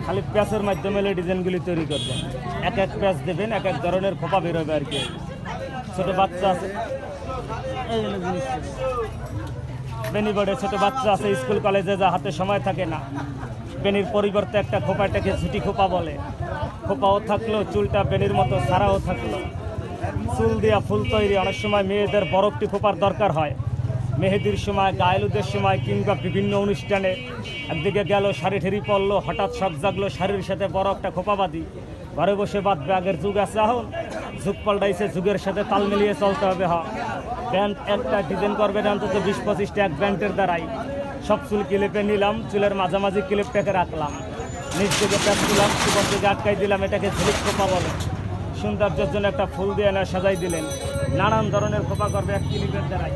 খালি প্যাচের মাধ্যমে ডিজাইনগুলি তৈরি করবেন। এক এক প্যাচ দেবেন, এক এক ধরনের খোপা বেরোবে আর কি। ছোটো বাচ্চা আছে, বেনি বোর্ডে ছোটো বাচ্চা আছে স্কুল কলেজে, যা হাতে সময় থাকে না, বেনির পরিবর্তে একটা খোপাটাকে ঝুটি খোপা বলে। খোপাও থাকলো, চুলটা বেনির মতো সারাও থাকলো, চুল দিয়া ফুল তৈরি। অনেক সময় মেয়েদের বড় একটি খোপার দরকার হয়, মেহেদির সময়, গায়েলুদের সময়, কিংবা বিভিন্ন অনুষ্ঠানে। একদিকে গেল শাড়ি ঠেরি পরলো, হঠাৎ শখ জাগলো শাড়ির সাথে বড় একটা খোপা বাঁধি, ঘরে বসে বাঁধবে। আগের যুগ আছে, এখন যুগ পাল্টাইছে, যুগের সাথে তাল মিলিয়ে চলতে হবে। প্যান্ট একটা ডিজাইন করবেন অন্তত 20-25টা এক প্যান্টের দ্বারাই। সব চুল ক্লিপে নিলাম, চুলের মাঝামাঝি ক্লিপটাকে রাখলাম, নিচ থেকে প্যাচ দিলাম, উপর থেকে আটকাই দিলাম। এটাকে ঝিলিক খোপা বলে। সৌন্দর্যের জন্য একটা ফুল দিয়ে না সাজাই দিলেন। নানান ধরনের খোপা করবে এক ক্লিপের দ্বারাই।